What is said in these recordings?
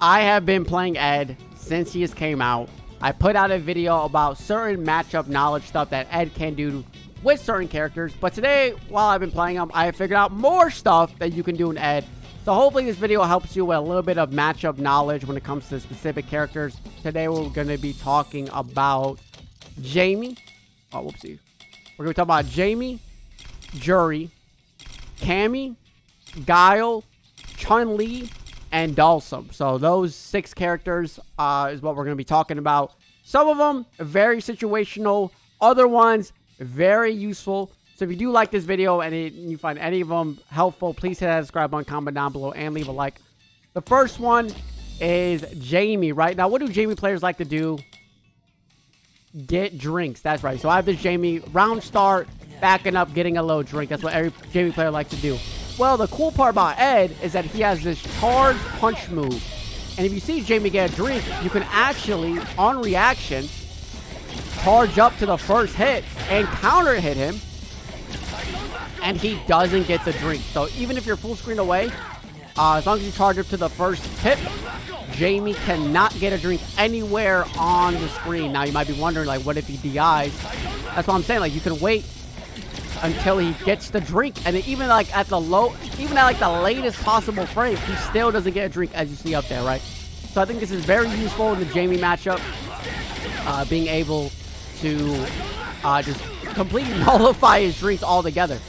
I have been playing Ed since he just came out. I put out a video about certain matchup knowledge stuff that Ed can do with certain characters. But today, while I've been playing him, I have figured out more stuff that you can do in Ed. So hopefully this video helps you with a little bit of matchup knowledge when it comes to specific characters. Today we're going to be talking about Jamie. Oh, whoopsie. We're going to talk about Jamie, Jury, Cammy, Guile, Chun-Li, and Dhalsim. So those 6 characters is what we're going to be talking about. Some of them very situational. Other ones very useful. So if you do like this video and you find any of them helpful, please hit that subscribe button, comment down below, and leave a like. The first one is Jamie, right? Now, what do Jamie players like to do? Get drinks. That's right. So I have this Jamie round start, backing up, getting a little drink. That's what every Jamie player likes to do. Well, the cool part about Ed is that he has this charge punch move. And if you see Jamie get a drink, you can actually, on reaction, charge up to the first hit and counter hit him. And he doesn't get the drink. So even if you're full screen away, as long as you charge up to the first hit, Jamie cannot get a drink anywhere on the screen. Now you might be wondering, like, what if he DIs? That's what I'm saying. Like, you can wait until he gets the drink, and even like at the latest possible frame, he still doesn't get a drink, as you see up there, right? So I think this is very useful in the Jamie matchup, being able to just completely nullify his drinks altogether,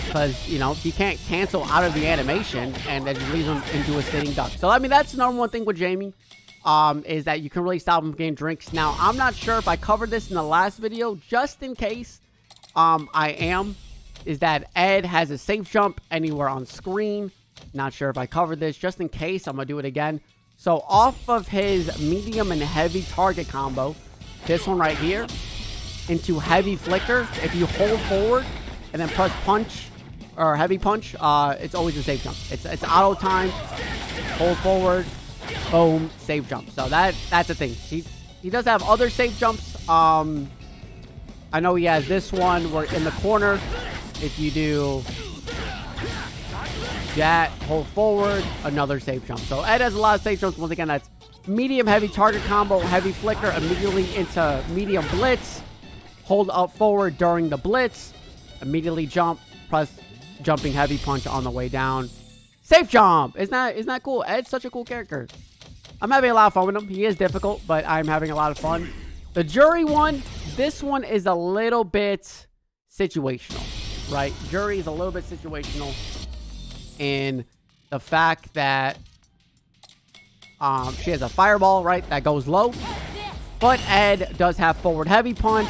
because you know he can't cancel out of the animation, and that just leaves him into a sitting duck. So I mean, that's the number one thing with Jamie, is that you can really stop him from getting drinks. Now I'm not sure if I covered this in the last video. Just in case is that Ed has a safe jump anywhere on screen. Not sure if I covered this. Just in case, I'm gonna do it again. So off of his medium and heavy target combo, this one right here, into heavy flicker, if you hold forward and then press punch or heavy punch, it's always a safe jump. It's auto time. Hold forward, boom, safe jump. So that's the thing. He does have other safe jumps. I know he has this one where in the corner, if you do that, hold forward, another safe jump. So Ed has a lot of safe jumps. Once again, that's medium heavy target combo, heavy flicker, immediately into medium blitz, hold up forward during the blitz, immediately jump, press jumping heavy punch on the way down. Safe jump! Isn't that cool? Ed's such a cool character. I'm having a lot of fun with him. He is difficult, but I'm having a lot of fun. The Jury one, this one is a little bit situational, right? Jury is a little bit situational in the fact that she has a fireball, right, that goes low. But Ed does have forward heavy punch,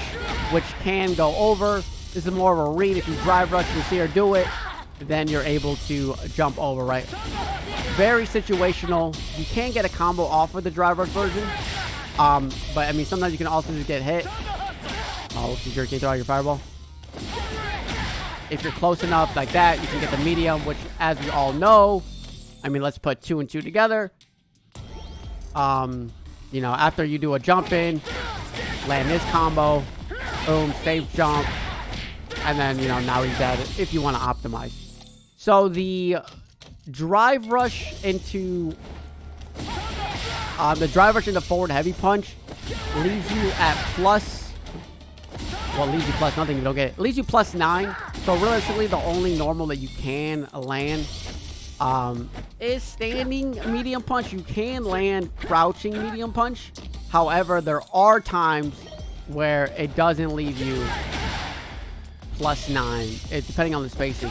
which can go over. This is more of a read. If you drive rush, you see her do it, then you're able to jump over, right? Very situational. You can get a combo off of the drive rush version. But I mean, sometimes you can also just get hit. Oh, can you throw out your fireball? If you're close enough like that, you can get the medium, which, as we all know, I mean, let's put 2 and 2 together. You know, after you do a jump in, land this combo, boom, safe jump, and then, you know, now he's dead if you want to optimize. So the drive rush into forward heavy punch leaves you at plus, well, leaves you plus nothing, you don't get it. It leaves you plus 9. So realistically, the only normal that you can land is standing medium punch. You can land crouching medium punch. However, there are times where it doesn't leave you plus 9. Depending on the spacing,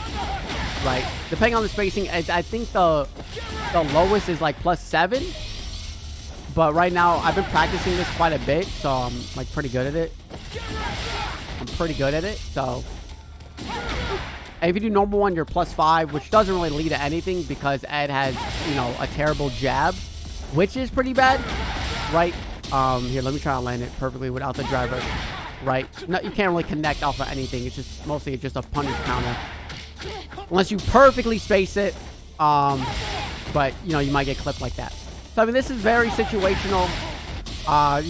right? Depending on the spacing, I think the lowest is like plus 7. But right now, I've been practicing this quite a bit, so I'm like pretty good at it. So if you do normal one, you're plus 5, which doesn't really lead to anything because Ed has, you know, a terrible jab, which is pretty bad, right? Here, let me try to land it perfectly without the driver, right? No, you can't really connect off of anything. It's just mostly just a punish counter, unless you perfectly space it. But you know, you might get clipped like that. So I mean, this is very situational.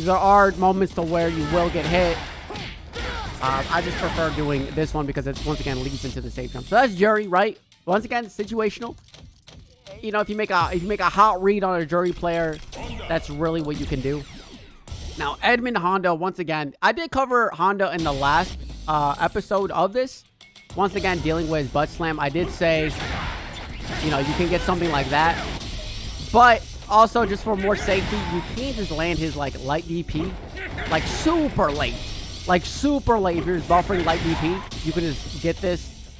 There are moments to where you will get hit. I just prefer doing this one because it once again leads into the safe jump. So that's Jury, right? Once again, situational. you know, if you make a hot read on a jury player, that's really what you can do. Now, Edmund Honda, once again, I did cover Honda in the last episode of this. Once again, dealing with his butt slam, I did say, you know, you can get something like that. But also, just for more safety, you can't just land his, like, light DP, like, super late. Like, super late. If you're just buffering light DP, you can just get this,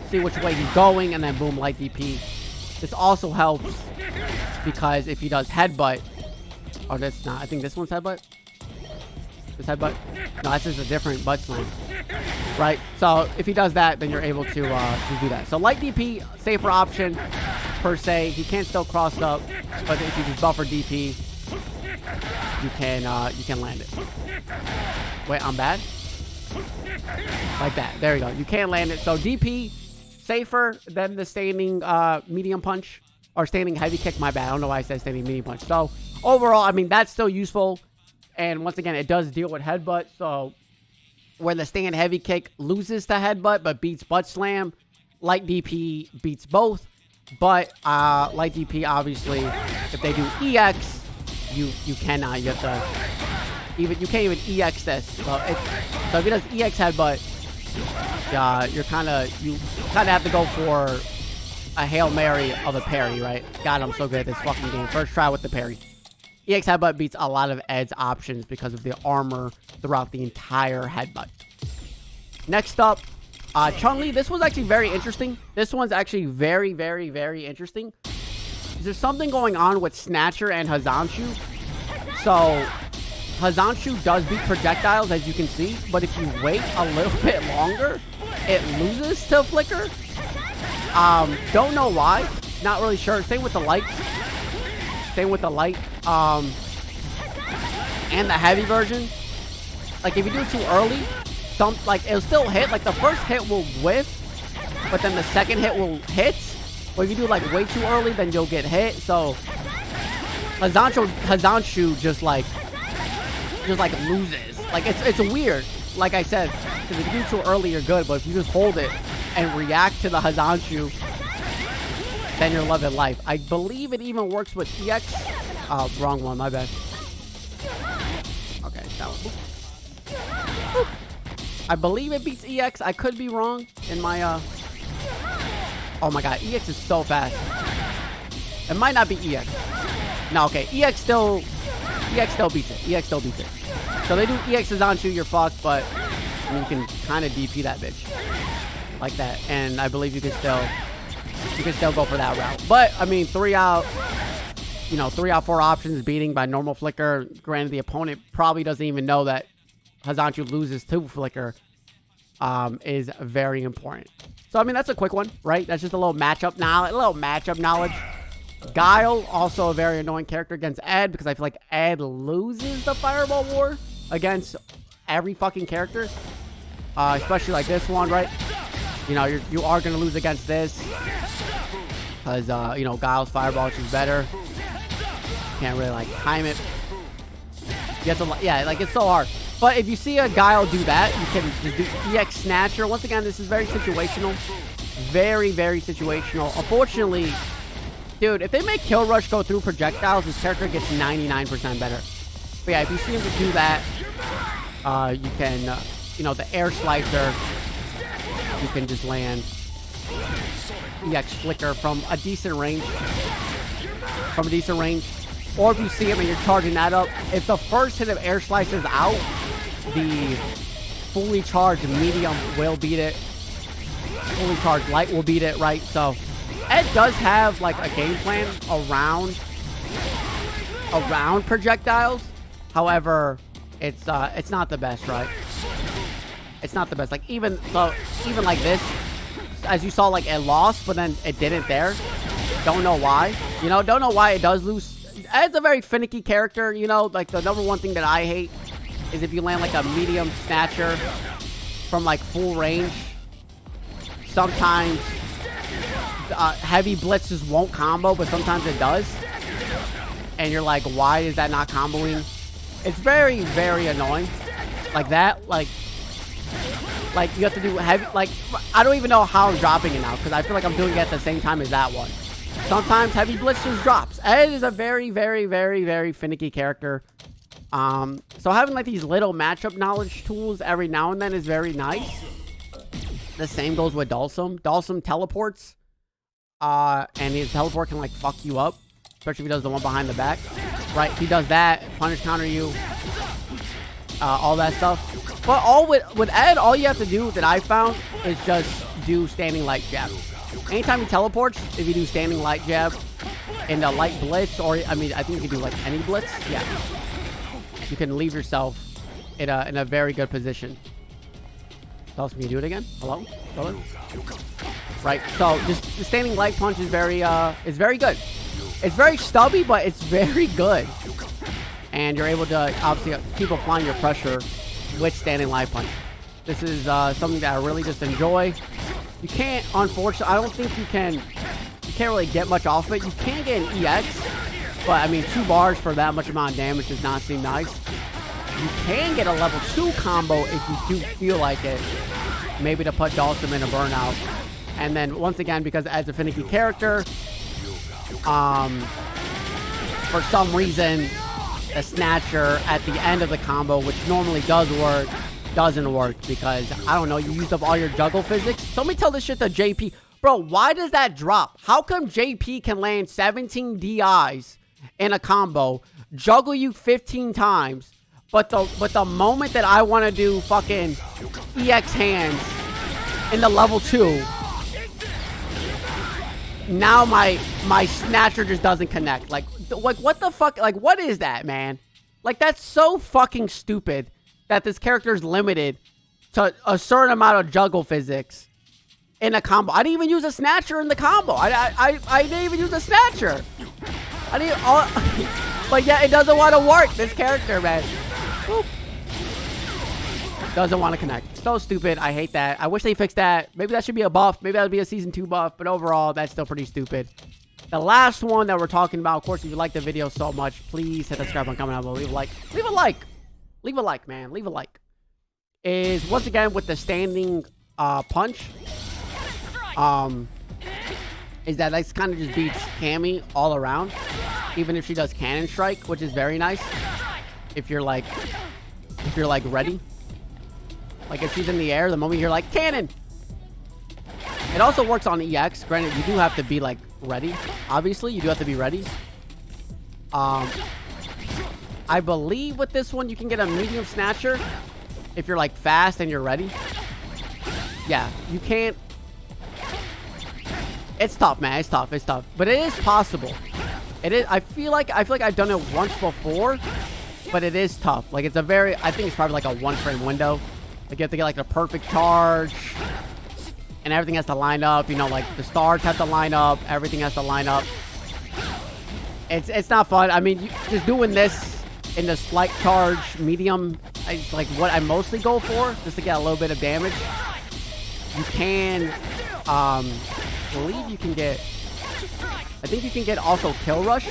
see which way he's going, and then boom, light DP. This also helps because if he does headbutt, oh, that's not, I think this one's headbutt. This headbutt? No, this is a different butt slam. Right? So, if he does that, then you're able to do that. So, light DP, safer option, per se. He can still cross up, but if you just buffer DP, you can land it. Wait, I'm bad? Like that. There you go. You can't land it. So, DP, safer than the standing medium punch. Or standing heavy kick, my bad. I don't know why I said standing medium punch. So, overall, I mean, that's still useful. And once again, it does deal with headbutt. So, where the stand heavy kick loses to headbutt but beats butt slam, light DP beats both. But light DP, obviously, if they do EX, you cannot. You have to you can't even EX this. So if he does EX headbutt, you kind of have to go for a Hail Mary of a parry, right? God, I'm so good at this fucking game. First try with the parry. EX headbutt beats a lot of Ed's options because of the armor throughout the entire headbutt. Next up, Chun-Li. This was actually very interesting. This one's actually very, very, very interesting. There's something going on with Snatcher and Hazanshu. So, Hazanshu does beat projectiles, as you can see. But if you wait a little bit longer, it loses to Flicker. Don't know why. Not really sure. Same with the light. Same with the light. And the heavy version. Like, if you do it too early, it'll still hit. Like, the first hit will whiff, but then the second hit will hit. But if you do it, like, way too early, then you'll get hit. So, Hazanshu just loses. Like, it's weird. Like I said, because if you do it too early, you're good. But if you just hold it and react to the Hazanshu, then you're loving life. I believe it even works with EX. Oh, wrong one. My bad. Okay, that one. Boop. I believe it beats EX. I could be wrong in my, Oh my god, EX is so fast. It might not be EX. No, okay. EX still beats it. EX still beats it. So they do EX Hazanshu, you're fucked, but I mean, you can kind of DP that bitch. Like that. And I believe you can still go for that route. But, I mean, 3 out 4 options beating by normal Flicker. Granted, the opponent probably doesn't even know that Hazanshu loses to Flicker, is very important. So, I mean, that's a quick one, right? That's just a little matchup knowledge. Guile, also a very annoying character against Ed, because I feel like Ed loses the Fireball War against every fucking character. Especially like this one, right? You know, you are going to lose against this. Because, you know, Guile's Fireball is better. Can't really, like, time it. You have to, yeah, like, it's so hard. But if you see a Guile do that, you can just do EX Snatcher. Once again, this is very situational. Very, very situational. Unfortunately, dude, if they make Kill Rush go through projectiles, this character gets 99% better. But yeah, if you see him to do that, you can, you know, the Air Slicer, you can just land EX Flicker from a decent range. Or if you see him and you're charging that up, if the first hit of Air Slicer's out, the fully charged medium will beat it. Fully charged light will beat it, right? So, Ed does have, like, a game plan around projectiles. However, it's not the best, right? It's not the best. Like, even like this, as you saw, like, it lost, but then it didn't there. Don't know why. You know, don't know why it does lose. Ed's a very finicky character, you know. Like, the number one thing that I hate is if you land, like, a medium Snatcher from, like, full range. Sometimes heavy blitzes won't combo, but sometimes it does. And you're like, why is that not comboing? It's very, very annoying. Like that, like you have to do heavy, like, I don't even know how I'm dropping it now, because I feel like I'm doing it at the same time as that one. sometimes heavy blitz just drops. Ed is a very, very, very, very finicky character. So having like these little matchup knowledge tools every now and then is very nice. The same goes with Dhalsim. Dhalsim teleports. And his teleport can like fuck you up. Especially if he does the one behind the back. Right? He does that. Punish counter you. All that stuff. But all with Ed, all you have to do that I found is just do standing light jab. Anytime he teleports, if you do standing light jab in the light blitz, or I mean, I think you can do like any blitz. Yeah. You can leave yourself in a very good position. Can you do it again? Hello? Hello? Right. So just the standing light punch is very good. It's very stubby, but it's very good. And you're able to obviously keep applying your pressure with standing light punch. This is something that I really just enjoy. You can't, unfortunately, I don't think you can't really get much off of it. You can get an EX, but I mean, 2 bars for that much amount of damage does not seem nice. You can get a level 2 combo if you do feel like it. Maybe to put Dhalsim in a burnout. And then, once again, because as a finicky character, for some reason, the Snatcher at the end of the combo, which normally does work, doesn't work because, I don't know, you used up all your juggle physics. So let me tell this shit to JP. Bro, why does that drop? How come JP can land 17 DIs in a combo, juggle you 15 times, but the moment that I want to do fucking EX hands in the level 2, now my Snatcher just doesn't connect. Like what the fuck? Like, what is that, man? Like, that's so fucking stupid that this character is limited to a certain amount of juggle physics in a combo. I didn't even use a Snatcher in the combo. I didn't even use a Snatcher. I didn't. But yeah, it doesn't want to work. This character, man. Whoop. Doesn't want to connect. So stupid. I hate that. I wish they fixed that. Maybe that should be a buff. Maybe that would be a season 2 buff. But overall, that's still pretty stupid. The last one that we're talking about, of course, if you like the video so much, please hit the subscribe button, comment down below, leave a like. Leave a like. Leave a like, man. Leave a like. Is, once again, with the standing punch. Is that this kind of just beats Cammy all around. Even if she does cannon strike, which is very nice. If you're like ready. Like, if she's in the air, the moment you're like, cannon! It also works on EX. Granted, you do have to be, like, ready. Obviously, you do have to be ready. I believe with this one, you can get a medium Snatcher if you're, like, fast and you're ready. Yeah, you can't... It's tough, man. It's tough. It's tough. But it is possible. It is... I feel like I've done it once before, but it is tough. Like, it's a very... I think it's probably, like, a 1-frame window. Like, you have to get, like, the perfect charge. And everything has to line up. You know, like, the stars have to line up. Everything has to line up. It's not fun. I mean, just doing this in the slight charge medium, is, like, what I mostly go for. Just to get a little bit of damage. You can... I believe you can get... I think you can get also Kill Rush.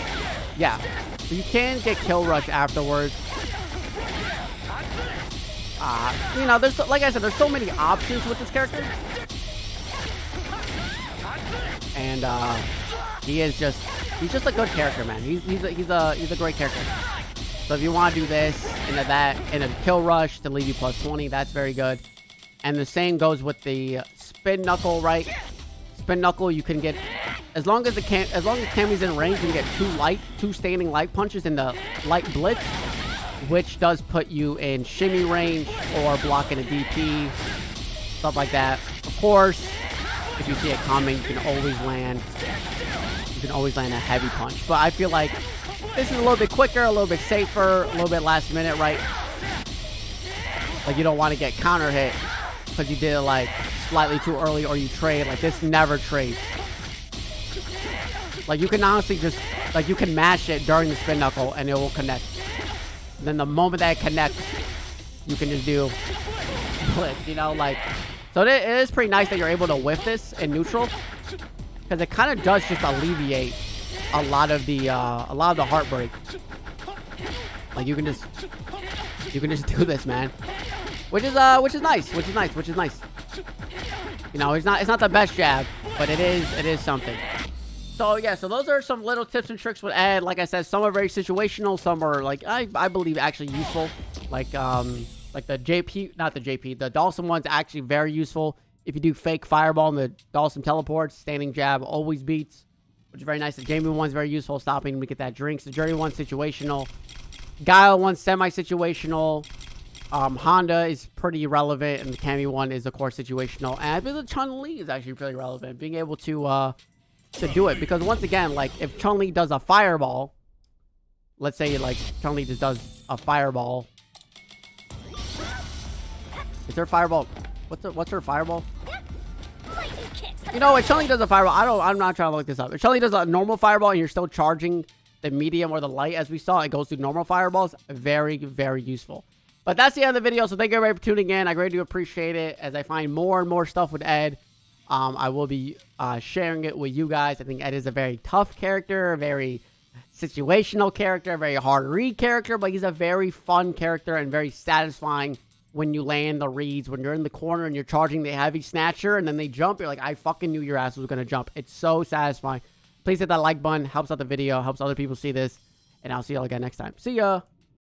Yeah. So you can get Kill Rush afterwards. You know, there's, like I said, there's so many options with this character. And he's just a good character, man. He's a great character. So if you want to do this and a Kill Rush to leave you plus 20, that's very good. And the same goes with the Spin Knuckle, right? Spin Knuckle, you can get, as long as Cammy's in range, you can get 2 standing light punches in the light blitz, which does put you in shimmy range or blocking a DP, stuff like that. Of course, if you see it coming, you can always land a heavy punch. But I feel like this is a little bit quicker, a little bit safer, a little bit last minute, right? Like, you don't want to get counter hit because you did it like slightly too early or you trade. Like, this never trades. Like, you can honestly just, like, you can mash it during the Spin Knuckle and it will connect. And then the moment that it connects, you can just do blitz, you know, like. So it is pretty nice that you're able to whiff this in neutral, because it kind of does just alleviate a lot of the heartbreak. Like, you can just do this, man, which is nice. You know, it's not the best jab, but it is something. So yeah, so those are some little tips and tricks with Ed. Like I said, some are very situational, some are like I believe actually useful. Like the JP, not the JP, the Dawson one's actually very useful. If you do fake fireball and the Dawson teleports, standing jab always beats, which is very nice. The Jamie one's very useful, stopping him to get that drinks. The Jerry one's situational. Guile one's semi-situational. Honda is pretty relevant, and the Cammy one is of course situational. And I believe the Chun-Li is actually pretty relevant, being able to do it, because once again, like if Chun-Li does a fireball, let's say like Chun-Li just does a fireball. Is there a fireball? What's her fireball? You know, if Chun-Li does a fireball, I'm not trying to look this up. If Chun-Li does a normal fireball and you're still charging the medium or the light, as we saw, it goes through normal fireballs. Very, very useful. But that's the end of the video, so thank you everybody for tuning in. I greatly appreciate it. As I find more and more stuff with Ed, I will be sharing it with you guys. I think Ed is a very tough character, a very situational character, a very hard read character, but he's a very fun character and very satisfying when you land the reads, when you're in the corner and you're charging the heavy snatcher and then they jump. You're like, I fucking knew your ass was going to jump. It's so satisfying. Please hit that like button. Helps out the video, helps other people see this, and I'll see y'all again next time. See ya.